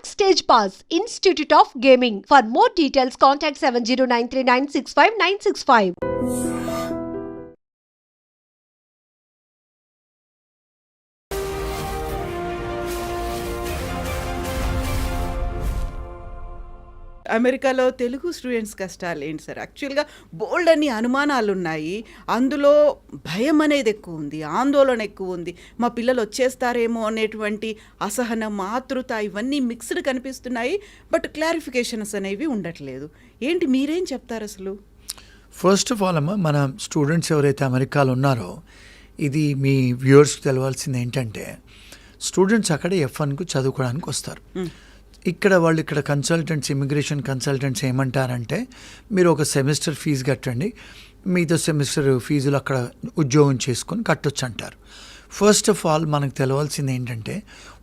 Backstage Pass, Institute of Gaming. For more details, contact 7093965965. అమెరికాలో Telugu students కష్టాలు ఏంటి sir? యాక్చువల్గా బోల్డ్ అన్ని అనుమానాలు ఉన్నాయి. అందులో భయం అనేది ఎక్కువ ఉంది, ఆందోళన ఎక్కువ ఉంది. మా పిల్లలు వచ్చేస్తారేమో అనేటువంటి అసహనం, ఆతృత ఇవన్నీ మిక్స్డ్ కనిపిస్తున్నాయి. బట్ క్లారిఫికేషన్స్ అనేవి ఉండట్లేదు. ఏంటి, మీరేం చెప్తారు అసలు? ఫస్ట్ ఆఫ్ ఆల్ అమ్మ, మన స్టూడెంట్స్ ఎవరైతే అమెరికాలో ఉన్నారో, ఇది మీ వ్యూవర్స్కి తెలవాల్సింది ఏంటంటే, స్టూడెంట్స్ అక్కడే F1కు చదువుకోవడానికి వస్తారు. ఇక్కడ కన్సల్టెంట్స్, ఇమిగ్రేషన్ కన్సల్టెంట్స్ ఏమంటారంటే, మీరు ఒక సెమిస్టర్ ఫీజు కట్టండి, మిగతా సెమిస్టర్ ఫీజులు అక్కడ ఉద్యోగం చేసుకొని కట్టొచ్చు అంటారు. ఫస్ట్ ఆఫ్ ఆల్ మనకు తెలవాల్సింది ఏంటంటే,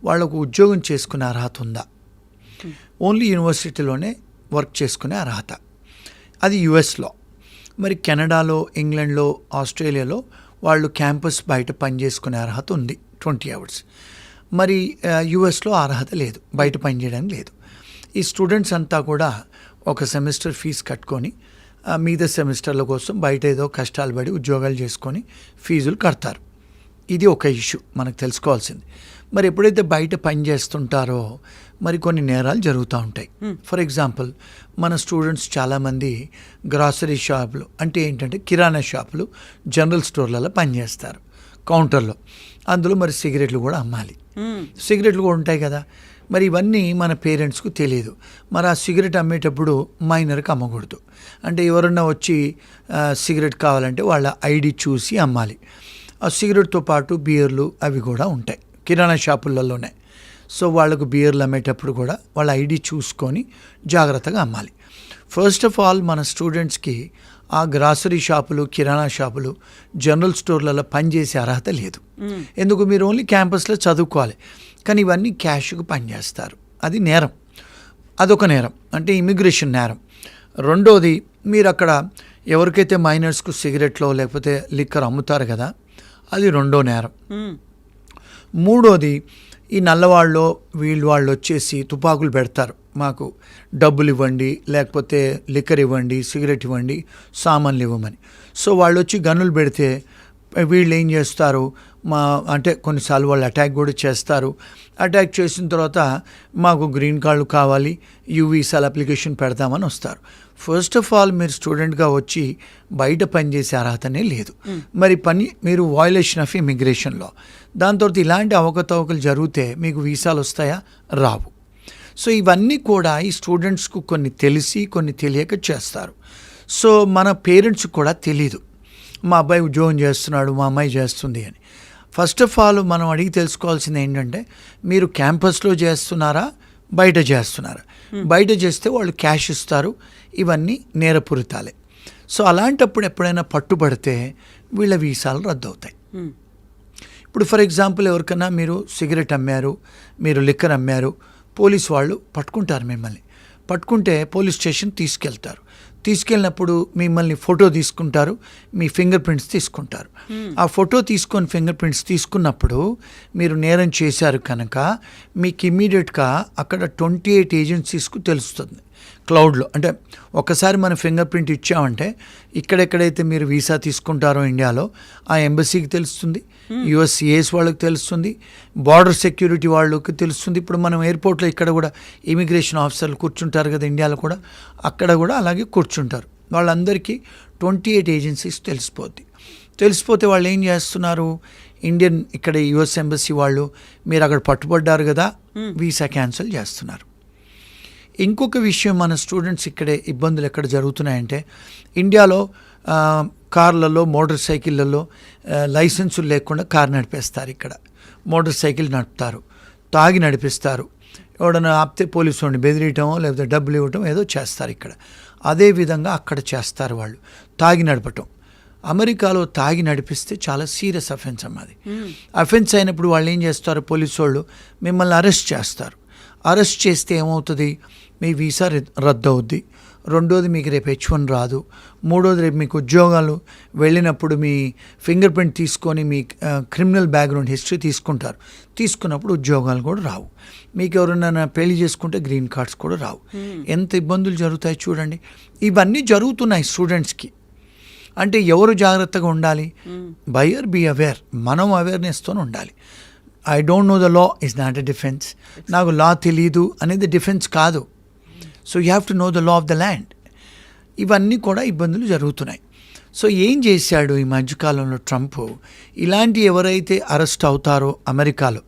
వాళ్ళకు ఉద్యోగం చేసుకునే అర్హత ఉందా? ఓన్లీ యూనివర్సిటీలోనే వర్క్ చేసుకునే అర్హత, అది యుఎస్లో. మరి కెనడాలో, ఇంగ్లాండ్లో, ఆస్ట్రేలియాలో వాళ్ళు క్యాంపస్ బయట పనిచేసుకునే అర్హత ఉంది 20 hours. మరి యుఎస్లో అర్హత లేదు, బయట పనిచేయడానికి లేదు. ఈ స్టూడెంట్స్ అంతా కూడా ఒక సెమిస్టర్ ఫీజు కట్టుకొని మిగతా సెమిస్టర్ల కోసం బయట ఏదో కష్టాలు పడి ఉద్యోగాలు చేసుకొని ఫీజులు కడతారు. ఇది ఒక ఇష్యూ మనకు తెలుసుకోవాల్సింది. మరి ఎప్పుడైతే బయట పని చేస్తుంటారో మరి కొన్ని నేరాలు జరుగుతూ ఉంటాయి. ఫర్ ఎగ్జాంపుల్, మన స్టూడెంట్స్ చాలామంది గ్రాసరీ షాపులు, అంటే ఏంటంటే కిరాణా షాపులు, జనరల్ స్టోర్లలో పనిచేస్తారు కౌంటర్లో. అందులో మరి సిగరెట్లు కూడా అమ్మాలి, సిగరెట్లు కూడా ఉంటాయి కదా. మరి ఇవన్నీ మన పేరెంట్స్కు తెలియదు. మరి ఆ సిగరెట్ అమ్మేటప్పుడు మైనర్కి అమ్మకూడదు. అంటే ఎవరన్నా వచ్చి సిగరెట్ కావాలంటే వాళ్ళ ఐడి చూసి అమ్మాలి. ఆ సిగరెట్తో పాటు బియర్లు అవి కూడా ఉంటాయి కిరాణా షాపులలోనే. సో వాళ్ళకు బియర్లు అమ్మేటప్పుడు కూడా వాళ్ళ ఐడి చూసుకొని జాగ్రత్తగా అమ్మాలి. ఫస్ట్ ఆఫ్ ఆల్ మన స్టూడెంట్స్కి ఆ గ్రాసరీ షాపులు, కిరాణా షాపులు, జనరల్ స్టోర్లలో పనిచేసే అర్హత లేదు. ఎందుకు? మీరు ఓన్లీ క్యాంపస్లో చదువుకోవాలి. కానీ ఇవన్నీ క్యాష్కు పనిచేస్తారు, అది నేరం, అదొక నేరం, అంటే ఇమిగ్రేషన్ నేరం. రెండోది, మీరు అక్కడ ఎవరికైతే మైనర్స్కు సిగరెట్లో లేకపోతే లిక్కర్ అమ్ముతారు కదా, అది రెండో నేరం. మూడోది, ఈ నల్లవాళ్ళు వాళ్ళు వచ్చేసి తుపాకులు పెడతారు, మాకు డబ్బులు ఇవ్వండి, లేకపోతే లిక్కర్ ఇవ్వండి, సిగరెట్ ఇవ్వండి, సామాన్లు ఇవ్వమని. సో వాళ్ళు వచ్చి గన్నులు పెడితే వీళ్ళు ఏం చేస్తారు, అంటే కొన్నిసార్లు వాళ్ళు అటాక్ కూడా చేస్తారు. అటాక్ చేసిన తర్వాత మాకు గ్రీన్ కార్డు కావాలి, యూవీసాల అప్లికేషన్ పెడతామని వస్తారు. ఫస్ట్ ఆఫ్ ఆల్ మీరు స్టూడెంట్గా వచ్చి బయట పనిచేసే అర్హతనే లేదు. మరి మీరు వయలేషన్ ఆఫ్ ఇమిగ్రేషన్లో. దాని తర్వాత ఇలాంటి అవకతవకలు జరిగితే మీకు వీసాలు వస్తాయా? రావు. సో ఇవన్నీ కూడా ఈ స్టూడెంట్స్కు కొన్ని తెలిసి కొన్ని తెలియక చేస్తారు. సో మన పేరెంట్స్కి కూడా తెలీదు, మా అబ్బాయి ఉద్యోగం చేస్తున్నాడు, మా అమ్మాయి చేస్తుంది అని. ఫస్ట్ ఆఫ్ ఆల్ మనం అడిగి తెలుసుకోవాల్సింది ఏంటంటే, మీరు క్యాంపస్లో చేస్తున్నారా, బయట చేస్తున్నారా? బయట చేస్తే వాళ్ళు క్యాష్ ఇస్తారు, ఇవన్నీ నేరపూరితాలే. సో అలాంటప్పుడు ఎప్పుడైనా పట్టుబడితే వీళ్ళ వీసాలు రద్దు అవుతాయి. ఇప్పుడు ఫర్ ఎగ్జాంపుల్, ఎవరికైనా మీరు సిగరెట్ అమ్మారు, మీరు లిక్కర్ అమ్మారు, పోలీస్ వాళ్ళు పట్టుకుంటారు. మిమ్మల్ని పట్టుకుంటే పోలీస్ స్టేషన్ తీసుకెళ్తారు. తీసుకెళ్ళినప్పుడు మిమ్మల్ని ఫోటో తీసుకుంటారు, మీ ఫింగర్ ప్రింట్స్ తీసుకుంటారు. ఆ ఫోటో తీసుకొని ఫింగర్ ప్రింట్స్ తీసుకున్నప్పుడు మీరు నేరం చేశారు కనుక మీకు ఇమ్మీడియట్గా అక్కడ 28 ఏజెన్సీస్కు తెలుస్తుంది క్లౌడ్లో. అంటే ఒకసారి మన ఫింగర్ ప్రింట్ ఇచ్చామంటే ఇక్కడెక్కడైతే మీరు వీసా తీసుకుంటారో ఇండియాలో ఆ ఎంబసీకి తెలుస్తుంది, యుఎస్సిఏస్ వాళ్ళకి తెలుస్తుంది, బార్డర్ సెక్యూరిటీ వాళ్ళకి తెలుస్తుంది. ఇప్పుడు మనం ఎయిర్పోర్ట్లో ఇక్కడ కూడా ఇమిగ్రేషన్ ఆఫీసర్లు కూర్చుంటారు కదా ఇండియాలో కూడా, అక్కడ కూడా అలాగే కూర్చుంటారు. వాళ్ళందరికీ 28 ఏజెన్సీస్ తెలిసిపోతే వాళ్ళు ఏం చేస్తున్నారు, ఇండియన్ ఇక్కడ యుఎస్ ఎంబసీ వాళ్ళు మీరు అక్కడ పట్టుబడ్డారు కదా, వీసా క్యాన్సిల్ చేస్తున్నారు. ఇంకొక విషయం, మన స్టూడెంట్స్ ఇక్కడే ఇబ్బందులు ఎక్కడ జరుగుతున్నాయంటే, ఇండియాలో కార్లలో, మోటార్ సైకిళ్ళల్లో లైసెన్సులు లేకుండా కారు నడిపేస్తారు. ఇక్కడ మోటార్ సైకిల్ నడుపుతారు, తాగి నడిపిస్తారు. ఎవడన్నా ఆపితే పోలీసు వాడిని బెదిరియటమో లేకపోతే డబ్బులు ఇవ్వటం ఏదో చేస్తారు ఇక్కడ. అదేవిధంగా అక్కడ చేస్తారు వాళ్ళు, తాగి నడపటం. అమెరికాలో తాగి నడిపిస్తే చాలా సీరియస్ అఫెన్స్ అన్నది. అఫెన్స్ అయినప్పుడు వాళ్ళు ఏం చేస్తారు, పోలీసు వాళ్ళు మిమ్మల్ని అరెస్ట్ చేస్తారు. అరెస్ట్ చేస్తే ఏమవుతుంది, మీ వీసా రద్దు అవుద్ది. రెండోది మీకు రేపు H1 రాదు, మూడోది రేపు మీకు ఉద్యోగాలు వెళ్ళినప్పుడు మీ ఫింగర్ ప్రింట్ తీసుకొని మీ క్రిమినల్ బ్యాక్గ్రౌండ్ హిస్టరీ తీసుకుంటారు, తీసుకున్నప్పుడు ఉద్యోగాలు కూడా రావు, మీకు ఎవరైనా పెళ్లి చేసుకుంటే గ్రీన్ కార్డ్స్ కూడా రావు. ఎంత ఇబ్బందులు జరుగుతాయి చూడండి. ఇవన్నీ జరుగుతున్నాయి స్టూడెంట్స్కి. అంటే ఎవరు జాగ్రత్తగా ఉండాలి? బయర్ బీ అవేర్, మనం అవేర్నెస్తో ఉండాలి. I don't know the law is not a defence, నాకు లా తెలీదు అనేది డిఫెన్స్ కాదు. So you have to know the law of the land. ఇవన్నీ కూడా ఇబ్బందులు జరుగుతున్నాయి. సో ఏం చేశాడు ఈ మధ్యకాలంలో ట్రంప్? ఇలాంటి ఎవరైతే అరెస్ట్ అవుతారో అమెరికాలో,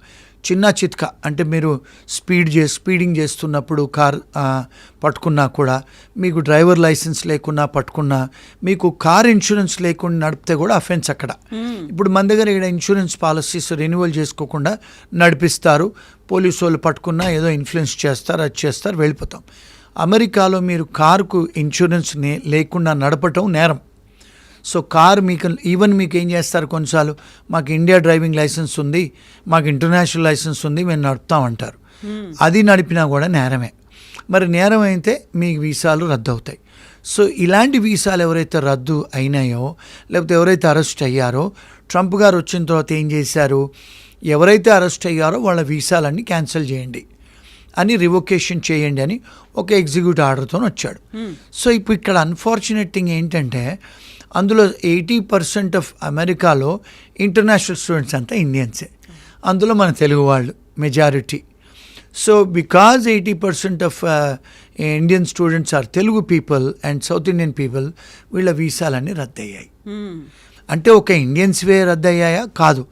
చిన్న చిత్క అంటే మీరు స్పీడింగ్ చేస్తున్నప్పుడు కార్ పట్టుకున్నా కూడా, మీకు డ్రైవర్ లైసెన్స్ లేకున్నా పట్టుకున్నా, మీకు కార్ ఇన్సూరెన్స్ లేకుండా నడిపితే కూడా అఫెన్స్ అక్కడ. ఇప్పుడు మన దగ్గర ఇక్కడ ఇన్సూరెన్స్ పాలసీస్ రెన్యువల్ చేసుకోకుండా నడిపిస్తారు, పోలీసు వాళ్ళు పట్టుకున్నా ఏదో ఇన్ఫ్లుయెన్స్ చేస్తారు, అది చేస్తారు, వెళ్ళిపోతాం. అమెరికాలో మీరు కారుకు ఇన్సూరెన్స్ లేకుండా నడపటం నేరం. సో కారు మీకు ఈవెన్ మీకు ఏం చేస్తారు కొన్నిసార్లు, మాకు ఇండియా డ్రైవింగ్ లైసెన్స్ ఉంది, మాకు ఇంటర్నేషనల్ లైసెన్స్ ఉంది, మేము నడుపుతామంటారు. అది నడిపినా కూడా నేరమే. మరి నేరం అయితే మీకు వీసాలు రద్దు అవుతాయి. సో ఇలాంటి వీసాలు ఎవరైతే రద్దు అయినాయో, లేకపోతే ఎవరైతే అరెస్ట్ అయ్యారో, ట్రంప్ గారు వచ్చిన తర్వాత ఏం చేశారు, ఎవరైతే అరెస్ట్ అయ్యారో వాళ్ళ వీసాలన్నీ క్యాన్సిల్ చేయండి అని, రివొకేషన్ చేయండి అని ఒక ఎగ్జిక్యూటివ్ ఆర్డర్తో వచ్చాడు. సో ఇప్పుడు ఇక్కడ అన్ఫార్చునేట్ థింగ్ ఏంటంటే, అందులో 80% ఆఫ్ అమెరికాలో ఇంటర్నేషనల్ స్టూడెంట్స్ అంతా ఇండియన్సే, అందులో మన తెలుగు వాళ్ళు majority. So because 80% of Indian students are Telugu people and south Indian people, వీళ్ళ వీసాలన్నీ రద్దయ్యాయి. అంటే ఒక ఇండియన్స్వే రద్దయ్యాయా? కాదు,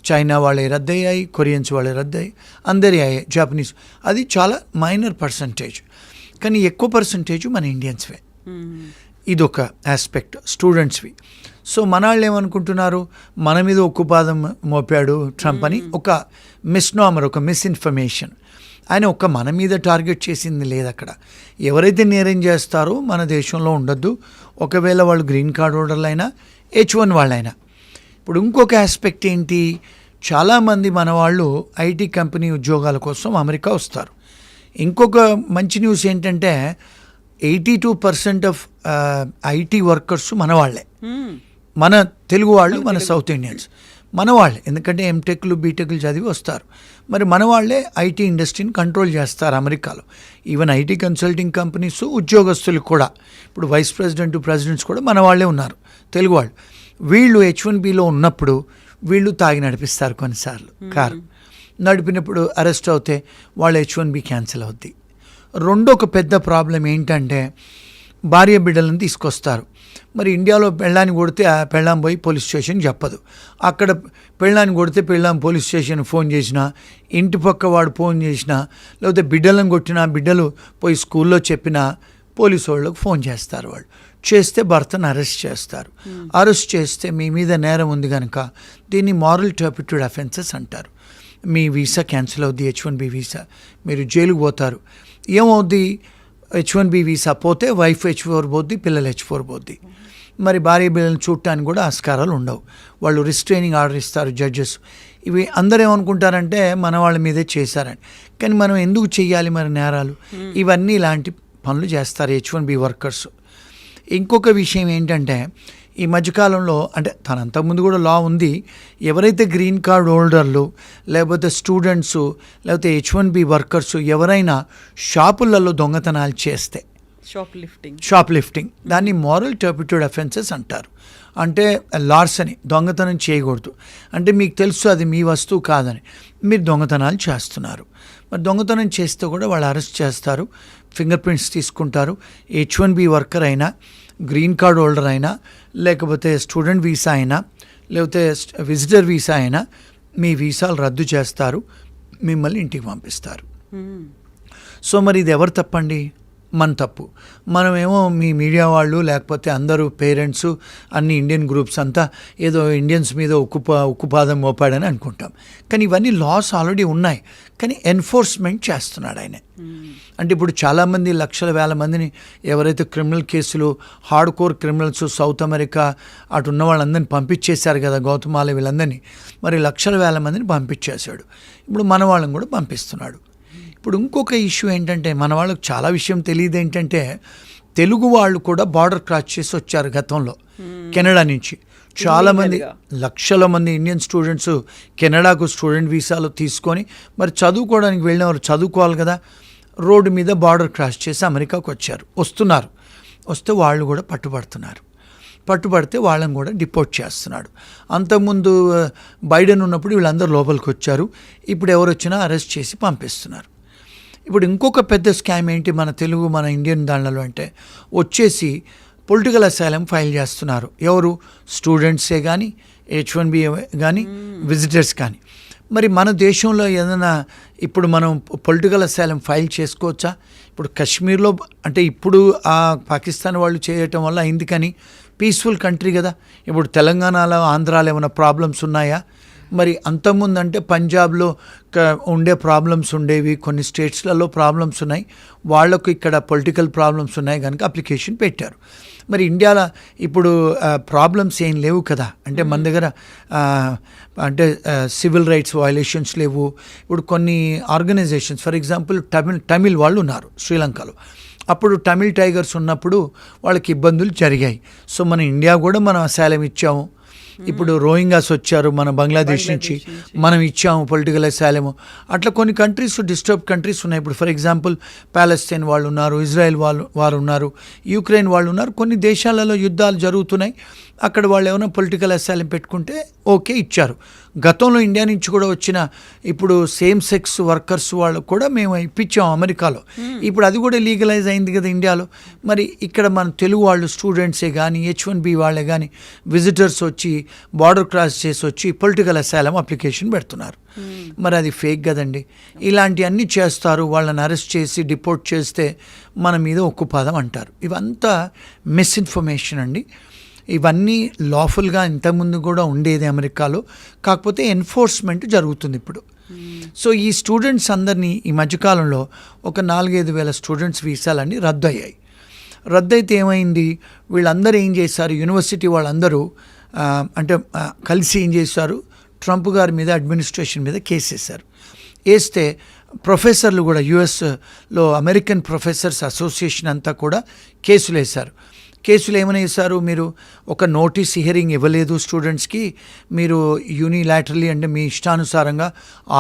చైనా వాళ్ళే రద్దయ్యాయి, కొరియన్స్ వాళ్ళే రద్దయ్యాయి, అందరి అయ్యాయి, జపనీస్. అది చాలా మైనర్ పర్సంటేజ్, కానీ ఎక్కువ పర్సంటేజ్ మన ఇండియన్స్వే. ఇదొక ఆస్పెక్ట్ స్టూడెంట్స్వి. సో మన వాళ్ళు ఏమనుకుంటున్నారు, మన మీద ఉక్కుపాదం మోపాడు ట్రంప్ అని ఒక మిస్నామర్, ఒక మిస్ఇన్ఫర్మేషన్. ఆయన ఒక్క మన మీద టార్గెట్ చేసింది లేదు అక్కడ. ఎవరైతే నేరం చేస్తారో మన దేశంలో ఉండొద్దు, ఒకవేళ వాళ్ళు గ్రీన్ కార్డ్ హోల్డర్లు అయినా H1 వాళ్ళైనా. ఇప్పుడు ఇంకొక ఆస్పెక్ట్ ఏంటి, చాలామంది మన వాళ్ళు ఐటీ కంపెనీ ఉద్యోగాల కోసం అమెరికా వస్తారు. ఇంకొక మంచి న్యూస్ ఏంటంటే 82% ఆఫ్ ఐటీ వర్కర్స్ మన వాళ్ళే, మన తెలుగు వాళ్ళు, మన సౌత్ ఇండియన్స్ మన వాళ్ళే. ఎందుకంటే ఎంటెక్లు బీటెక్లు చదివి వస్తారు. మరి మన వాళ్ళే ఐటీ ఇండస్ట్రీని కంట్రోల్ చేస్తారు అమెరికాలో. ఈవెన్ ఐటీ కన్సల్టింగ్ కంపెనీస్ ఉద్యోగస్తులు కూడా, ఇప్పుడు వైస్ ప్రెసిడెంట్స్ కూడా మన వాళ్ళే ఉన్నారు, తెలుగు వాళ్ళు. వీళ్ళు H1Bలో ఉన్నప్పుడు వీళ్ళు తాగి నడిపిస్తారు కొన్నిసార్లు కారు. నడిపినప్పుడు అరెస్ట్ అవుతే వాళ్ళ H1B క్యాన్సిల్ అవుద్ది. రెండో ఒక పెద్ద ప్రాబ్లం ఏంటంటే, భార్య బిడ్డలను తీసుకొస్తారు. మరి ఇండియాలో పెళ్ళాన్ని కొడితే ఆ పెళ్ళాం పోయి పోలీస్ స్టేషన్ చెప్పదు, అక్కడ పెళ్ళాన్ని కొడితే పెళ్ళాం పోలీస్ స్టేషన్ ఫోన్ చేసినా, ఇంటి పక్క వాడు ఫోన్ చేసినా, లేకపోతే బిడ్డలను కొట్టినా బిడ్డలు పోయి స్కూల్లో చెప్పినా పోలీసు వాళ్ళకు ఫోన్ చేస్తారు. వాళ్ళు చేస్తే భర్తను అరెస్ట్ చేస్తారు. అరెస్ట్ చేస్తే మీ మీద నేరం ఉంది కనుక దీన్ని మారల్ టర్పిట్యూడ్ అఫెన్సెస్ అంటారు. మీ వీసా క్యాన్సిల్ అవుద్ది, H1B వీసా, మీరు జైలుకు పోతారు. ఏమవుద్ది, H1B వీసా పోతే వైఫ్ H4 పోద్ది, పిల్లలు H4 పోద్ది. మరి భార్య బిడ్డలను చూడటానికి కూడా ఆస్కారాలు ఉండవు. వాళ్ళు రిస్ట్రైనింగ్ ఆర్డర్ ఇస్తారు జడ్జెస్. ఇవి అందరూ ఏమనుకుంటారంటే మన వాళ్ళ మీదే చేశారని. కానీ మనం ఎందుకు చెయ్యాలి మరి నేరాలు? ఇవన్నీ ఇలాంటి పనులు చేస్తారు H1B వర్కర్స్. ఇంకొక విషయం ఏంటంటే, ఈ మధ్యకాలంలో, అంటే తన అంతకుముందు కూడా లా ఉంది, ఎవరైతే గ్రీన్ కార్డ్ హోల్డర్లు లేకపోతే స్టూడెంట్స్ లేకపోతే H1B వర్కర్స్ ఎవరైనా షాపులలో దొంగతనాలు చేస్తే, షాప్ లిఫ్టింగ్, దాన్ని మారల్ టర్పిట్యూడ్ అఫెన్సెస్ అంటారు. అంటే లార్సని, దొంగతనం చేయకూడదు. అంటే మీకు తెలుసు అది మీ వస్తువు కాదని, మీరు దొంగతనాలు చేస్తున్నారు. మరి దొంగతనం చేస్తే కూడా వాళ్ళు అరెస్ట్ చేస్తారు, ఫింగర్ ప్రింట్స్ తీసుకుంటారు. H1B వర్కర్ అయినా, గ్రీన్ కార్డ్ హోల్డర్ అయినా, లేకపోతే స్టూడెంట్ వీసా అయినా, లేకపోతే విజిటర్ వీసా అయినా, మీ వీసాలు రద్దు చేస్తారు, మిమ్మల్ని ఇంటికి పంపిస్తారు. సో మరి ఇది ఎవరు తప్పండి? మన తప్పు. మనమేమో మీ మీడియా వాళ్ళు లేకపోతే అందరూ పేరెంట్స్ అన్ని ఇండియన్ గ్రూప్స్ అంతా ఏదో ఇండియన్స్ మీద ఉక్కుపాదం మోపాడని అనుకుంటాం. కానీ ఇవన్నీ లాస్ ఆల్రెడీ ఉన్నాయి, కానీ ఎన్ఫోర్స్మెంట్ చేస్తున్నాడు ఆయన. అంటే ఇప్పుడు చాలామంది లక్షల వేల మందిని ఎవరైతే క్రిమినల్ కేసులు, hard core criminals south America అటు ఉన్న వాళ్ళందరినీ పంపించేశారు కదా, గౌతమాల వీళ్ళందరినీ. మరి లక్షల వేల మందిని పంపించేశాడు. ఇప్పుడు మన వాళ్ళని కూడా పంపిస్తున్నాడు. ఇప్పుడు ఇంకొక ఇష్యూ ఏంటంటే, మన వాళ్ళకి చాలా విషయం తెలియదు ఏంటంటే, తెలుగు వాళ్ళు కూడా బార్డర్ క్రాస్ చేసి వచ్చారు గతంలో కెనడా నుంచి. చాలామంది లక్షల మంది ఇండియన్ స్టూడెంట్స్ కెనడాకు స్టూడెంట్ వీసాలు తీసుకొని మరి చదువుకోవడానికి వెళ్ళినవారు చదువుకోవాలి కదా, రోడ్డు మీద బార్డర్ క్రాస్ చేసి అమెరికాకు వస్తున్నారు. వస్తే వాళ్ళు కూడా పట్టుబడితే వాళ్ళని కూడా డిపోర్ట్ చేస్తున్నాడు. అంతకుముందు బైడెన్ ఉన్నప్పుడు వీళ్ళందరూ లోపలికి వచ్చారు, ఇప్పుడు ఎవరు వచ్చినా అరెస్ట్ చేసి పంపిస్తున్నారు. ఇప్పుడు ఇంకొక పెద్ద స్కామ్ ఏంటి మన ఇండియన్ దాంట్లో అంటే వచ్చేసి పొలిటికల్ అసైలం ఫైల్ చేస్తున్నారు. ఎవరు? స్టూడెంట్సే కానీ, H1B కానీ, విజిటర్స్ కానీ. మరి మన దేశంలో ఏదైనా ఇప్పుడు మనం పొలిటికల్ అసైలం ఫైల్ చేసుకోవచ్చా? ఇప్పుడు కశ్మీర్లో అంటే ఇప్పుడు ఆ పాకిస్తాన్ వాళ్ళు చేయటం వల్ల అయింది, కానీ పీస్ఫుల్ కంట్రీ కదా. ఇప్పుడు తెలంగాణలో, ఆంధ్రాలో ఏమైనా ప్రాబ్లమ్స్ ఉన్నాయా? మరి అంతకుముందు అంటే పంజాబ్లో ఉండే ప్రాబ్లమ్స్ ఉండేవి, కొన్ని స్టేట్స్లలో ప్రాబ్లమ్స్ ఉన్నాయి, వాళ్లకు ఇక్కడ పొలిటికల్ ప్రాబ్లమ్స్ ఉన్నాయి కనుక అప్లికేషన్ పెట్టారు. మరి ఇండియాలో ఇప్పుడు ప్రాబ్లమ్స్ ఏం లేవు కదా, అంటే మన దగ్గర అంటే సివిల్ రైట్స్ వయలేషన్స్ లేవు. ఇప్పుడు కొన్ని ఆర్గనైజేషన్స్ ఫర్ ఎగ్జాంపుల్ తమిళ్ వాళ్ళు ఉన్నారు శ్రీలంకలో, అప్పుడు తమిళ్ టైగర్స్ ఉన్నప్పుడు వాళ్ళకి ఇబ్బందులు జరిగాయి. సో మన ఇండియా కూడా మనం అసైలం ఇచ్చాము. ఇప్పుడు రోహింగాస్ వచ్చారు మన బంగ్లాదేశ్ నుంచి, మనం ఇచ్చాము పొలిటికల్ అసైలము. అట్లా కొన్ని కంట్రీస్ డిస్టర్బ్ కంట్రీస్ ఉన్నాయి. ఇప్పుడు ఫర్ ఎగ్జాంపుల్ పాలస్తీన్ వాళ్ళు ఉన్నారు, ఇజ్రాయెల్ వారు ఉన్నారు, యుక్రెయిన్ వాళ్ళు ఉన్నారు. కొన్ని దేశాలలో యుద్ధాలు జరుగుతున్నాయి, అక్కడ వాళ్ళు ఏమైనా పొలిటికల్ అసైలం పెట్టుకుంటే ఓకే ఇచ్చారు. గతంలో ఇండియా నుంచి కూడా వచ్చిన ఇప్పుడు సేమ్ సెక్స్ వర్కర్స్ వాళ్ళకు కూడా మేము ఇప్పించాము అమెరికాలో. ఇప్పుడు అది కూడా లీగలైజ్ అయింది కదా ఇండియాలో. మరి ఇక్కడ మన తెలుగు వాళ్ళు స్టూడెంట్సే కానీ, H1B వాళ్ళే కానీ విజిటర్స్ వచ్చి బార్డర్ క్రాస్ చేసి వచ్చి పొలిటికల్ అసైలం అప్లికేషన్ పెడుతున్నారు. మరి అది ఫేక్ కదండి. ఇలాంటివన్నీ చేస్తారు, వాళ్ళని అరెస్ట్ చేసి డిపోర్ట్ చేస్తే మన మీద ఉక్కుపాదం అంటారు. ఇవంతా మిస్ఇన్ఫర్మేషన్ అండి. ఇవన్నీ లాఫుల్గా ఇంతకుముందు కూడా ఉండేది అమెరికాలో, కాకపోతే ఎన్ఫోర్స్మెంట్ జరుగుతుంది ఇప్పుడు. సో ఈ స్టూడెంట్స్ అందరినీ ఈ మధ్యకాలంలో ఒక 4-5 వేల స్టూడెంట్స్ వీసాలన్నీ రద్దయ్యాయి. రద్దయితే ఏమైంది, వీళ్ళందరూ ఏం చేశారు, యూనివర్సిటీ వాళ్ళందరూ అంటే కలిసి ఏం చేశారు, ట్రంప్ గారి మీద అడ్మినిస్ట్రేషన్ మీద కేసు వేశారు. వేస్తే ప్రొఫెసర్లు కూడా యుఎస్లో అమెరికన్ ప్రొఫెసర్స్ అసోసియేషన్ అంతా కూడా కేసులు వేశారు. కేసులు ఏమైనా వేశారు, మీరు ఒక నోటీస్ హియరింగ్ ఇవ్వలేదు స్టూడెంట్స్కి, మీరు యూనిలాటరలీ అంటే మీ ఇష్టానుసారంగా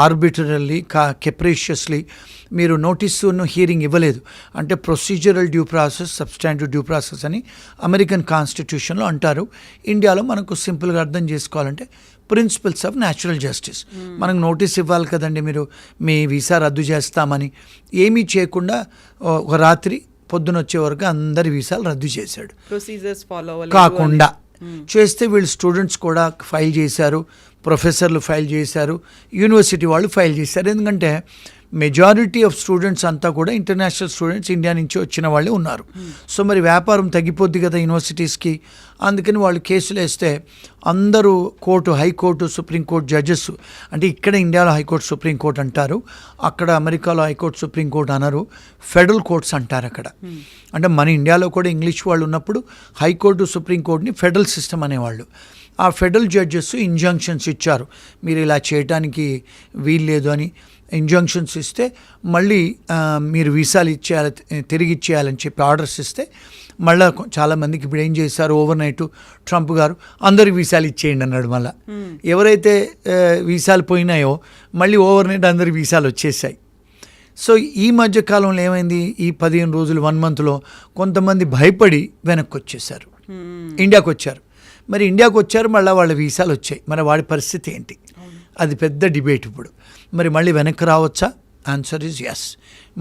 ఆర్బిటరల్లీ కెప్రేషియస్లీ మీరు నోటీసును హియరింగ్ ఇవ్వలేదు. అంటే procedural due process, substantive due process అని అమెరికన్ కాన్స్టిట్యూషన్లో అంటారు. ఇండియాలో మనకు సింపుల్గా అర్థం చేసుకోవాలంటే ప్రిన్సిపల్స్ ఆఫ్ న్యాచురల్ జస్టిస్. మనకు నోటీస్ ఇవ్వాలి కదండి, మీరు మీ వీసా రద్దు చేస్తామని. ఏమీ చేయకుండా ఒక రాత్రి పొద్దున వచ్చే వరకు అందరి వీసాలు రద్దు చేశాడు. ప్రొసీజర్స్ ఫాలో కాకుండా చేస్తే వీళ్ళు స్టూడెంట్స్ కూడా ఫైల్ చేశారు, ప్రొఫెసర్లు ఫైల్ చేశారు, యూనివర్సిటీ వాళ్ళు ఫైల్ చేశారు. ఎందుకంటే మెజారిటీ ఆఫ్ స్టూడెంట్స్ అంతా కూడా ఇంటర్నేషనల్ స్టూడెంట్స్ ఇండియా నుంచి వచ్చిన వాళ్ళే ఉన్నారు. సో మరి వ్యాపారం తగ్గిపోద్ది కదా యూనివర్సిటీస్కి. అందుకని వాళ్ళు కేసులు వేస్తే అందరూ హైకోర్టు, సుప్రీంకోర్టు జడ్జెస్, అంటే ఇక్కడ ఇండియాలో హైకోర్టు సుప్రీంకోర్టు అంటారు, అక్కడ అమెరికాలో హైకోర్టు సుప్రీంకోర్టు అనరు, ఫెడరల్ కోర్ట్స్ అంటారు అక్కడ. అంటే మన ఇండియాలో కూడా ఇంగ్లీష్ వాళ్ళు ఉన్నప్పుడు హైకోర్టు సుప్రీంకోర్టుని ఫెడరల్ సిస్టమ్ అనేవాళ్ళు. ఆ ఫెడరల్ జడ్జెస్ ఇంజంక్షన్స్ ఇచ్చారు, మీరు ఇలా చేయడానికి వీల్లేదు అని ఇంజంక్షన్స్ ఇస్తే మళ్ళీ మీరు వీసాలు తిరిగి ఇచ్చేయాలని చెప్పి ఆర్డర్స్ ఇస్తే మళ్ళీ చాలామందికి ఇప్పుడు ఏం చేశారు, ఓవర్ నైట్ ట్రంప్ గారు అందరికి వీసాలు ఇచ్చేయండి అన్నాడు. మళ్ళీ ఎవరైతే వీసాలు పోయినాయో మళ్ళీ ఓవర్ నైట్ అందరికి వీసాలు వచ్చేసాయి. సో ఈ మధ్య కాలంలో ఏమైంది, ఈ 15 రోజులు 1 monthలో కొంతమంది భయపడి వెనక్కి వచ్చేసారు, ఇండియాకు వచ్చారు. మరి ఇండియాకు వచ్చారు, మళ్ళీ వాళ్ళ వీసాలు వచ్చాయి. మరి వాడి పరిస్థితి ఏంటి, అది పెద్ద డిబేట్ ఇప్పుడు. మరి మళ్ళీ వెనక్కి రావచ్చా? Answer is yes.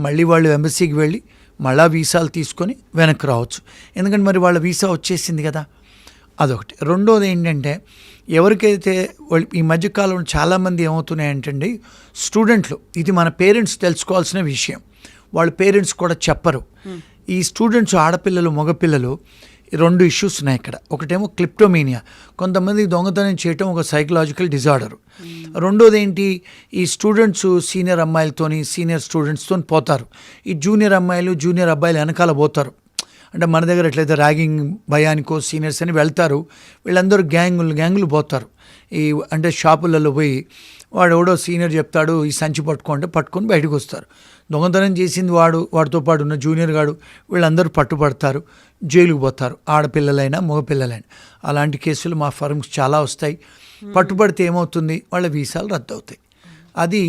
మళ్ళీ వాళ్ళు ఎంబసీకి వెళ్ళి మళ్ళీ వీసాలు తీసుకొని వెనక్కి రావచ్చు, ఎందుకంటే మరి వాళ్ళ వీసా వచ్చేసింది కదా. అదొకటి. రెండోది ఏంటంటే ఎవరికైతే ఈ మధ్యకాలంలో చాలామంది ఏమవుతున్నాయంటండి, స్టూడెంట్లు, ఇది మన పేరెంట్స్ తెలుసుకోవాల్సిన విషయం, వాళ్ళ పేరెంట్స్ కూడా చెప్పరు. ఈ స్టూడెంట్స్ ఆడపిల్లలు మగపిల్లలు 2 ఇష్యూస్ ఉన్నాయి ఇక్కడ. ఒకటేమో క్లిప్టోమీనియా, కొంతమంది దొంగతనం చేయటం ఒక సైకలాజికల్ డిజార్డర్. రెండోది ఏంటి, ఈ స్టూడెంట్స్ సీనియర్ అమ్మాయిలతోని సీనియర్ స్టూడెంట్స్తో పోతారు, ఈ జూనియర్ అమ్మాయిలు జూనియర్ అబ్బాయిలు వెనకాల పోతారు. అంటే మన దగ్గర ఎట్లయితే ర్యాగింగ్ భయానికో సీనియర్స్ అని వెళ్తారు, వీళ్ళందరూ గ్యాంగులు పోతారు. ఈ అంటే షాపులలో పోయి వాడు ఎవడో సీనియర్ చెప్తాడు ఈ సంచి పట్టుకుంటే పట్టుకొని బయటకు వస్తారు. దొంగతనం చేసింది వాడితో పాటు ఉన్న జూనియర్ గాడు వీళ్ళందరూ పట్టుబడతారు, జైలుకు పోతారు, ఆడపిల్లలైనా మగపిల్లలైనా. అలాంటి కేసులు మా ఫర్మ్స్ చాలా వస్తాయి. పట్టుబడితే ఏమవుతుంది, వాళ్ళ వీసాలు రద్దు అవుతాయి. అది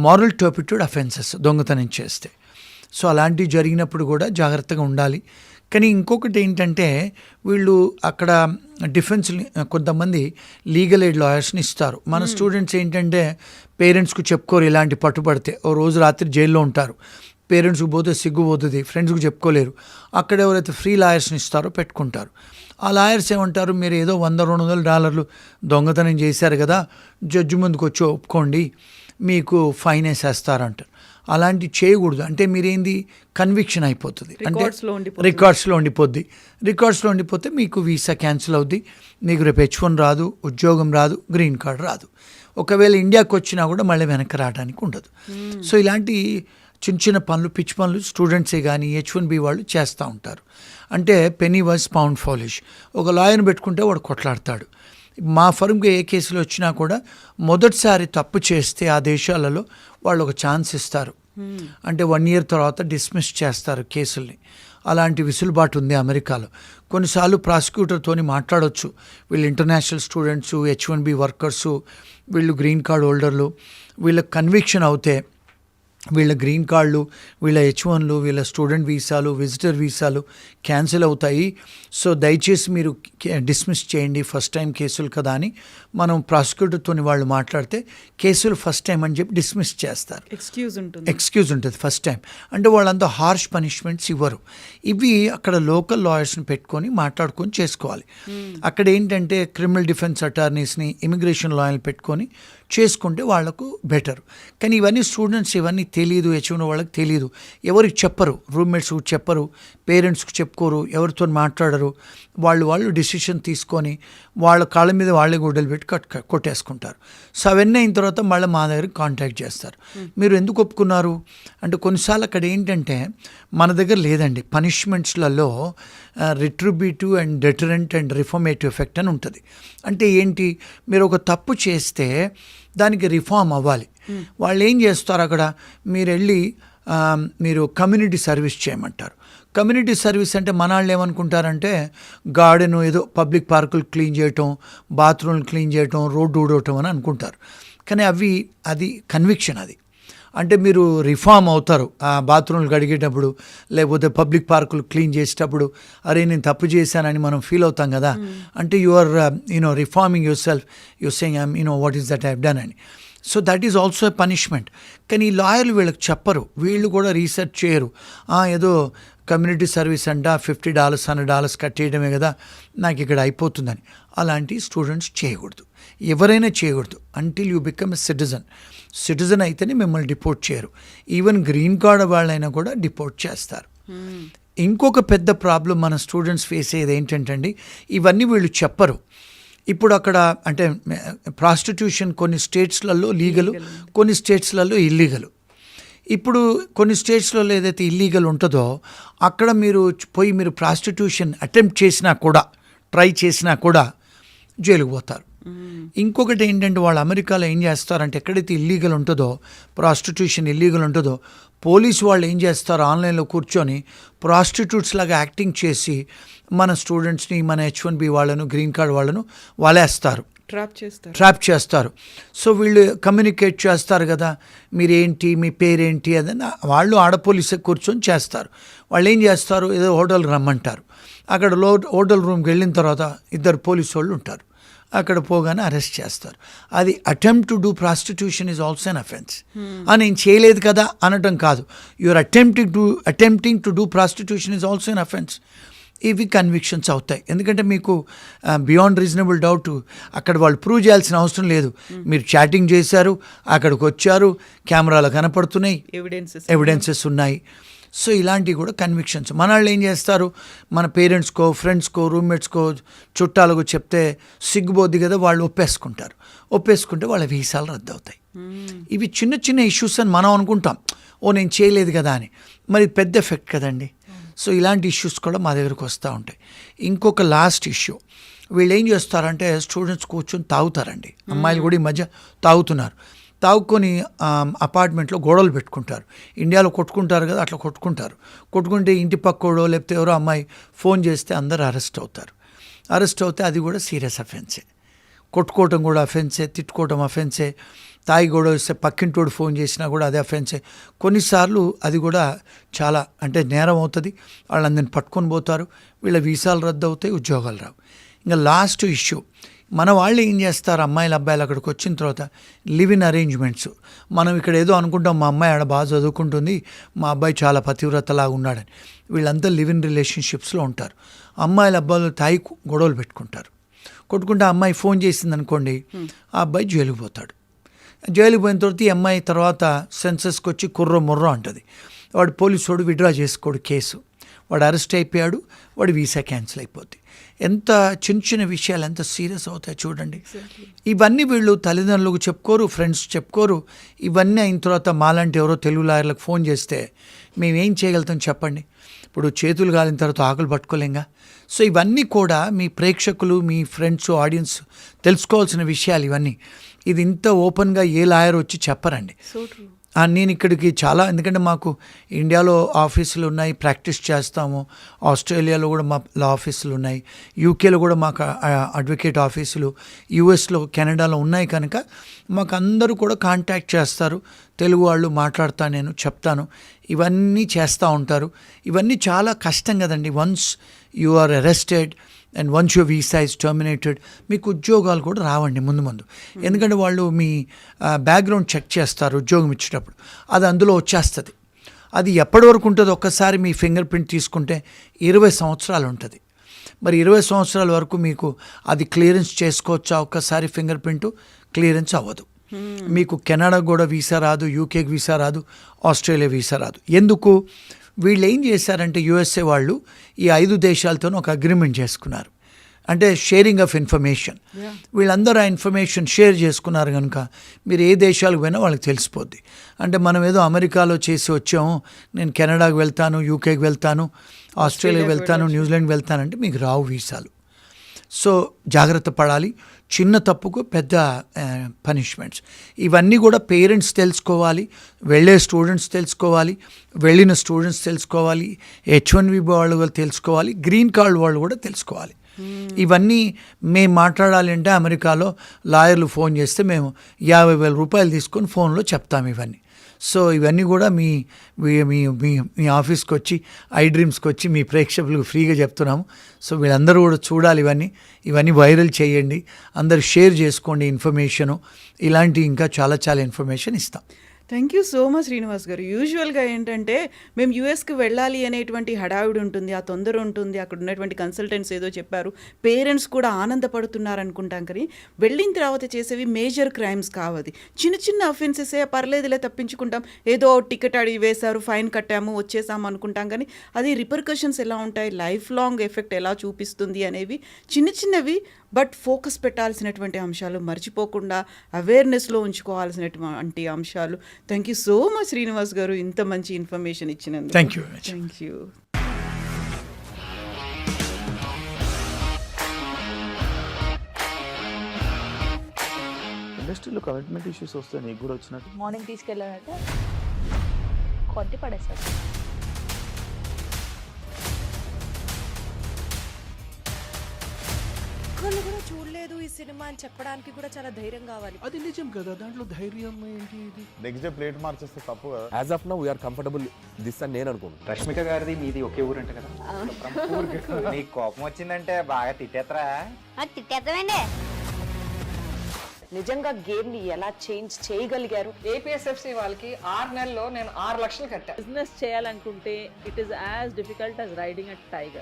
మారల్ టర్పిట్యూడ్ అఫెన్సెస్ దొంగతనం చేస్తే. సో అలాంటివి జరిగినప్పుడు కూడా జాగ్రత్తగా ఉండాలి. కానీ ఇంకొకటి ఏంటంటే వీళ్ళు అక్కడ డిఫెన్స్ కొంతమంది లీగల్ ఎయిడ్ లాయర్స్ని ఇస్తారు. మన స్టూడెంట్స్ ఏంటంటే పేరెంట్స్కు చెప్పుకోరు, ఇలాంటి పట్టుబడితే ఓ రోజు రాత్రి జైల్లో ఉంటారు. పేరెంట్స్కి పోతే సిగ్గు పోతుంది, ఫ్రెండ్స్కి చెప్పుకోలేరు. అక్కడ ఎవరైతే ఫ్రీ లాయర్స్ని ఇస్తారో పెట్టుకుంటారు. ఆ లాయర్స్ ఏమంటారు, మీరు ఏదో $100-200 దొంగతనం చేశారు కదా, జడ్జి ముందుకు వచ్చి ఒప్పుకోండి, మీకు ఫైన్ వేసేస్తారంటారు. అలాంటివి చేయకూడదు. అంటే మీరేంది కన్విక్షన్ అయిపోతుంది, అంటే రికార్డ్స్లో ఉండిపోద్ది. రికార్డ్స్లో ఉండిపోతే మీకు వీసా క్యాన్సిల్ అవుద్ది, మీకు రేపు H1 రాదు, ఉద్యోగం రాదు, గ్రీన్ కార్డ్ రాదు. ఒకవేళ ఇండియాకి వచ్చినా కూడా మళ్ళీ వెనక్కి రావడానికి ఉండదు. సో ఇలాంటి చిన్న చిన్న పనులు, పిచ్చి పనులు స్టూడెంట్సే కానీ H1B వాళ్ళు చేస్తూ ఉంటారు. అంటే పెనీ వాజ్ పౌండ్ ఫౌలిష్. ఒక లాయర్ని పెట్టుకుంటే వాడు కొట్లాడతాడు. మా ఫర్మ్కి ఏ కేసులు వచ్చినా కూడా మొదటిసారి తప్పు చేస్తే ఆ దేశాలలో వాళ్ళు ఒక ఛాన్స్ ఇస్తారు. అంటే 1 year తర్వాత డిస్మిస్ చేస్తారు కేసుల్ని. అలాంటి విసులుబాటు ఉంది అమెరికాలో. కొన్నిసార్లు ప్రాసిక్యూటర్తోని మాట్లాడవచ్చు, వీళ్ళు ఇంటర్నేషనల్ స్టూడెంట్స్, H1B వర్కర్సు, వీళ్ళు గ్రీన్ కార్డ్ హోల్డర్లు, వీళ్ళకి కన్విక్షన్ అవుతే వీళ్ళ గ్రీన్ కార్డులు, వీళ్ళ H1లు, వీళ్ళ స్టూడెంట్ వీసాలు, విజిటర్ వీసాలు క్యాన్సిల్ అవుతాయి. సో దయచేసి మీరు డిస్మిస్ చేయండి, ఫస్ట్ టైం కేసులు కదా అని మనం ప్రాసిక్యూటర్తో వాళ్ళు మాట్లాడితే కేసులు ఫస్ట్ టైం అని చెప్పి డిస్మిస్ చేస్తారు. ఎక్స్క్యూజ్ ఉంటుంది ఫస్ట్ టైం. అంటే వాళ్ళంతా హార్ష్ పనిష్మెంట్స్ ఇవ్వరు. ఇవి అక్కడ లోకల్ లాయర్స్ని పెట్టుకొని మాట్లాడుకొని చేసుకోవాలి. అక్కడ ఏంటంటే క్రిమినల్ డిఫెన్స్ అటార్నీస్ని, ఇమిగ్రేషన్ లాయర్ని పెట్టుకొని చేసుకుంటే వాళ్లకు బెటర్. కానీ ఇవన్నీ స్టూడెంట్స్ ఇవన్నీ తెలియదు, H1 వాళ్ళకి తెలియదు, ఎవరికి చెప్పరు, రూమ్మేట్స్కి చెప్పరు, పేరెంట్స్కి చెప్పుకోరు, ఎవరితో మాట్లాడరు. వాళ్ళు డిసిషన్ తీసుకొని వాళ్ళ కాళ్ళ మీద వాళ్ళే గుడ్డలు పెట్టి కొట్టేసుకుంటారు. సో అవన్నీ అయిన తర్వాత మళ్ళీ మా దగ్గరికి కాంటాక్ట్ చేస్తారు. మీరు ఎందుకు ఒప్పుకున్నారు అంటే, కొన్నిసార్లు అక్కడ ఏంటంటే మన దగ్గర లేదండి, పనిష్మెంట్స్లలో retributive and deterrent and reformative effect అని ఉంటుంది. అంటే ఏంటి, మీరు ఒక తప్పు చేస్తే దానికి రిఫార్మ్ అవ్వాలి. వాళ్ళు ఏం చేస్తారు, అక్కడ మీరు వెళ్ళి మీరు కమ్యూనిటీ సర్వీస్ చేయమంటారు. కమ్యూనిటీ సర్వీస్ అంటే మన వాళ్ళు ఏమనుకుంటారంటే గార్డెన్, ఏదో పబ్లిక్ పార్కులు క్లీన్ చేయటం, బాత్రూమ్లు క్లీన్ చేయటం, రోడ్డు ఊడవటం అని అనుకుంటారు. కానీ అది కన్విక్షన్. అది అంటే మీరు రిఫార్మ్ అవుతారు. ఆ బాత్రూమ్లు కడిగేటప్పుడు, లేకపోతే పబ్లిక్ పార్కులు క్లీన్ చేసేటప్పుడు, అరే నేను తప్పు చేశానని మనం ఫీల్ అవుతాం కదా. అంటే you are reforming yourself, you're saying I'm what is that I have done అని. So that is also a punishment. కానీ ఈ లాయర్లు వీళ్ళకి చెప్పరు, వీళ్ళు కూడా రీసెర్చ్ చేయరు. ఏదో కమ్యూనిటీ సర్వీస్ అంట $50 $100 కట్టేయడమే కదా, నాకు ఇక్కడ అయిపోతుందని. అలాంటి స్టూడెంట్స్ చేయకూడదు, ఎవరైనా చేయకూడదు. Until you become a citizen అయితేనే మిమ్మల్ని డిపోర్ట్ చేయరు. ఈవెన్ గ్రీన్ కార్డ్ వాళ్ళైనా కూడా డిపోర్ట్ చేస్తారు. ఇంకొక పెద్ద ప్రాబ్లం మన స్టూడెంట్స్ ఫేస్ అయ్యేది ఏంటంటే అండి, ఇవన్నీ వీళ్ళు చెప్పరు. ఇప్పుడు అక్కడ అంటే ప్రాస్టిట్యూషన్ కొన్ని స్టేట్స్లలో లీగలు, కొన్ని స్టేట్స్లలో ఇల్లీగలు. ఇప్పుడు కొన్ని స్టేట్స్లలో ఏదైతే ఇల్లీగల్ ఉంటుందో అక్కడ మీరు పోయి మీరు ప్రాస్టిట్యూషన్ అటెంప్ట్ చేసినా కూడా, ట్రై చేసినా కూడా జైలుకు పోతారు. ఇంకొకటి ఏంటంటే వాళ్ళు అమెరికాలో ఏం చేస్తారంటే, ఎక్కడైతే ఇల్లీగల్ ఉంటుందో, ప్రాస్టిట్యూషన్ ఇల్లీగల్ ఉంటుందో, పోలీసు వాళ్ళు ఏం చేస్తారు, ఆన్లైన్లో కూర్చొని ప్రాస్టిట్యూట్స్ లాగా యాక్టింగ్ చేసి మన స్టూడెంట్స్ని, మన H1B వాళ్ళను, గ్రీన్ కార్డ్ వాళ్ళను వాళ్ళేస్తారు, ట్రాప్ చేస్తారు. సో వీళ్ళు కమ్యూనికేట్ చేస్తారు కదా, మీరేంటి, మీ పేరేంటి అదని వాళ్ళు ఆడపోలీసే కూర్చొని చేస్తారు. వాళ్ళు ఏం చేస్తారు, ఏదో హోటల్కి రమ్మంటారు. అక్కడ హోటల్ రూమ్కి వెళ్ళిన తర్వాత 2 పోలీసు వాళ్ళు ఉంటారు. అక్కడ పోగానే అరెస్ట్ చేస్తారు. అది attempt to do prostitution is also an offence. నేను చేయలేదు కదా అనటం కాదు, you're attempting to do prostitution is also an offence. ఇవి కన్విక్షన్స్ అవుతాయి. ఎందుకంటే మీకు బియాండ్ రీజనబుల్ డౌట్ అక్కడ వాళ్ళు ప్రూవ్ చేయాల్సిన అవసరం లేదు. మీరు చాటింగ్ చేశారు, అక్కడికి వచ్చారు, కెమెరాలు కనపడుతున్నాయి, ఎవిడెన్సెస్ ఉన్నాయి. సో ఇలాంటివి కూడా కన్విక్షన్స్. మన వాళ్ళు ఏం చేస్తారు, మన పేరెంట్స్కో, ఫ్రెండ్స్కో, రూమ్మేట్స్కో, చుట్టాలకు చెప్తే సిగ్గుబోద్ది కదా, వాళ్ళు ఒప్పేసుకుంటే వాళ్ళ వీసాలు రద్దు అవుతాయి. ఇవి చిన్న చిన్న ఇష్యూస్ అని మనం అనుకుంటాం, నేను చేయలేదు కదా అని. మరి పెద్ద ఎఫెక్ట్ కదండి. సో ఇలాంటి ఇష్యూస్ కూడా మా దగ్గరకు వస్తూ ఉంటాయి. ఇంకొక లాస్ట్ ఇష్యూ, వీళ్ళు ఏం చేస్తారంటే స్టూడెంట్స్ కూర్చొని తాగుతారండి. అమ్మాయిలు కూడా ఈ మధ్య తాగుతున్నారు. తాగుకొని అపార్ట్మెంట్లో గొడవలు పెట్టుకుంటారు. ఇండియాలో కొట్టుకుంటారు కదా, అట్లా కొట్టుకుంటే ఇంటి పక్కోడో లేకపోతే ఎవరో అమ్మాయి ఫోన్ చేస్తే అందరూ అరెస్ట్ అవుతే అది కూడా సీరియస్ అఫెన్సే. కొట్టుకోవటం కూడా అఫెన్సే, తిట్టుకోవటం అఫెన్సే, తాగి గొడవ వస్తే పక్కింటోడు ఫోన్ చేసినా కూడా అదే అఫెన్సే. కొన్నిసార్లు అది కూడా చాలా అంటే నేరం అవుతుంది. వాళ్ళందరిని పట్టుకొని పోతారు, వీళ్ళ వీసాలు రద్దు అవుతాయి, ఉద్యోగాలు రావు. ఇంకా లాస్ట్ ఇష్యూ, మన వాళ్ళు ఏం చేస్తారు, అమ్మాయిలు అబ్బాయిలు అక్కడికి వచ్చిన తర్వాత లివ్ ఇన్ అరేంజ్మెంట్స్. మనం ఇక్కడ ఏదో అనుకుంటాం, మా అమ్మాయి ఆడ బాగా చదువుకుంటుంది, మా అబ్బాయి చాలా పతివ్రతలాగా ఉన్నాడని. వీళ్ళంతా లివ్ ఇన్ రిలేషన్షిప్స్లో ఉంటారు. అమ్మాయిలు అబ్బాయిలు తాగి గొడవలు పెట్టుకుంటారు. కొట్టుకుంటే అమ్మాయి ఫోన్ చేసింది అనుకోండి, ఆ అబ్బాయి జైలుకి పోతాడు. జైలుకి పోయిన తర్వాత ఈ అమ్మాయి తర్వాత సెన్సస్కి వచ్చి ముర్రో అంటుంది. వాడు పోలీసు విత్డ్రా చేసుకోడు కేసు, వాడు అరెస్ట్ అయిపోయాడు, వాడి వీసా క్యాన్సిల్ అయిపోద్ది. ఎంత చిన్న విషయాలు ఎంత సీరియస్ అవుతాయి చూడండి. ఇవన్నీ వీళ్ళు తల్లిదండ్రులకు చెప్పుకోరు, ఫ్రెండ్స్ చెప్పుకోరు. ఇవన్నీ అయిన తర్వాత మాలాంటి ఎవరో తెలుగు లాయర్లకు ఫోన్ చేస్తే మేమేం చేయగలుగుతాం చెప్పండి. ఇప్పుడు చేతులు కాలిన తర్వాత ఆకులు పట్టుకోలేంగా. సో ఇవన్నీ కూడా మీ ప్రేక్షకులు, మీ ఫ్రెండ్స్, ఆడియన్స్ తెలుసుకోవాల్సిన విషయాలు ఇవన్నీ. ఇది ఇంత ఓపెన్గా ఏ లాయర్ వచ్చి చెప్పరండి. నేను ఇక్కడికి చాలా, ఎందుకంటే మాకు ఇండియాలో ఆఫీసులు ఉన్నాయి, ప్రాక్టీస్ చేస్తాము. ఆస్ట్రేలియాలో కూడా మా లా ఆఫీసులు ఉన్నాయి, యూకేలో కూడా మాకు అడ్వకేట్ ఆఫీసులు, యూఎస్లో, కెనడాలో ఉన్నాయి. కనుక మాకు అందరూ కూడా కాంటాక్ట్ చేస్తారు. తెలుగు వాళ్ళు మాట్లాడతాను, నేను చెప్తాను, ఇవన్నీ చేస్తూ ఉంటారు. ఇవన్నీ చాలా కష్టం కదండి. Once you are arrested and once your visa is terminated, మీకు ఉద్యోగాలు కూడా రావండి ముందు. ఎందుకంటే వాళ్ళు మీ బ్యాక్గ్రౌండ్ చెక్ చేస్తారు ఉద్యోగం ఇచ్చేటప్పుడు, అది అందులో వచ్చేస్తుంది. అది ఎప్పటి వరకు ఉంటుందో ఒక్కసారి మీ ఫింగర్ ప్రింట్ తీసుకుంటే 20 సంవత్సరాలు ఉంటుంది. మరి 20 సంవత్సరాల వరకు మీకు అది క్లియరెన్స్ చేసుకోవచ్చా? ఒక్కసారి ఫింగర్ ప్రింట్ క్లియరెన్స్ అవ్వదు. మీకు కెనడా కూడా వీసా రాదు, యూకేకి వీసా రాదు, ఆస్ట్రేలియా వీసా రాదు. ఎందుకు? వీళ్ళు ఏం చేశారంటే యూఎస్ఏ వాళ్ళు ఈ 5 దేశాలతో ఒక అగ్రిమెంట్ చేసుకున్నారు. అంటే షేరింగ్ ఆఫ్ ఇన్ఫర్మేషన్. వీళ్ళందరూ ఆ ఇన్ఫర్మేషన్ షేర్ చేసుకున్నారు కనుక మీరు ఏ దేశాలకు పోయినా వాళ్ళకి తెలిసిపోద్ది. అంటే మనం ఏదో అమెరికాలో చేసి వచ్చాము, నేను కెనడాకి వెళ్తాను, యూకేకి వెళ్తాను, ఆస్ట్రేలియాకి వెళ్తాను, న్యూజిలాండ్ వెళ్తానంటే మీకు రావు వీసాలు. సో జాగ్రత్త పడాలి. చిన్న తప్పుకు పెద్ద పనిష్మెంట్స్. ఇవన్నీ కూడా పేరెంట్స్ తెలుసుకోవాలి, వెళ్ళే స్టూడెంట్స్ తెలుసుకోవాలి, వెళ్ళిన స్టూడెంట్స్ తెలుసుకోవాలి, H1B వాళ్ళు తెలుసుకోవాలి, గ్రీన్ కార్డ్ వాళ్ళు కూడా తెలుసుకోవాలి. ఇవన్నీ మేము మాట్లాడాలి అంటే అమెరికాలో లాయర్లు ఫోన్ చేస్తే మేము 50,000 రూపాయలు తీసుకొని ఫోన్లో చెప్తాము ఇవన్నీ. సో ఇవన్నీ కూడా మీ మీ మీ ఆఫీస్కి వచ్చి, ఐ డ్రీమ్స్కి వచ్చి మీ ప్రేక్షకులకు ఫ్రీగా చెప్తున్నాము. సో వీళ్ళందరూ కూడా చూడాలి ఇవన్నీ వైరల్ చేయండి, అందరు షేర్ చేసుకోండి ఇన్ఫర్మేషను. ఇలాంటి ఇంకా చాలా ఇన్ఫర్మేషన్ ఇస్తాం. Thank you so much Srinivas గారు. యూజువల్గా ఏంటంటే మేము యూఎస్కి వెళ్ళాలి అనేటువంటి హడావిడి ఉంటుంది, ఆ తొందర ఉంటుంది, అక్కడ ఉన్నటువంటి కన్సల్టెంట్స్ ఏదో చెప్పారు, పేరెంట్స్ కూడా ఆనందపడుతున్నారు అనుకుంటాం. కానీ వెళ్ళిన తర్వాత చేసేవి మేజర్ క్రైమ్స్ కావది, చిన్న అఫెన్సెసే, పర్లేదులే తప్పించుకుంటాం, ఏదో టికెట్ అడిగి వేశారు, ఫైన్ కట్టాము, వచ్చేసాము అనుకుంటాం. కానీ అది రిపర్కషన్స్ ఎలా ఉంటాయి, లైఫ్ లాంగ్ ఎఫెక్ట్ ఎలా చూపిస్తుంది అనేవి చిన్నవి బట్ ఫోకస్ పెట్టాల్సినటువంటి అంశాలు, మర్చిపోకుండా అవేర్నెస్లో ఉంచుకోవాల్సినటువంటి అంశాలు. Thank you so much Srinivas గారు, ఇంత మంచి ఇన్ఫర్మేషన్ ఇచ్చినందుకు. Thank you. ఇండస్ట్రీలో కమిట్మెంట్ ఇష్యూస్ వస్తే నీకు కూడా వచ్చినట్టు? మార్నింగ్ తీసుకెళ్ళాలంటే కొట్టి పడేస్తారు. ఒక్కళ్ళు కూడా చూడలేదు ఈ సినిమా అని చెప్పడానికి కూడా చాలా ధైర్యం కావాలి. అది నిజం కదా, దాంట్లో ధైర్యం ఏంటి? ఇది నెక్స్ట్ డే ప్లేట్ మార్చేస్తే తప్పు కదా. As of now we're comfortable this అని నేను అనుకుంటున్నాను. రష్మిక గారిది మీది ఒకే ఊరంట కదా? నీకు కోపం వచ్చిందంటే బాగా తిట్టేత్తరా? తిట్టేద్దామండి. నిజంగా గేమ్ ని ఎలా చేంజ్ చేయగలిగారు? ఏపీఎస్ఎఫ్సి వాళ్ళకి 6 నెలల్లో నేను 6 లక్షలు కట్టా. బిజినెస్ చేయాలనుకుంటే it is as difficult as riding a tiger.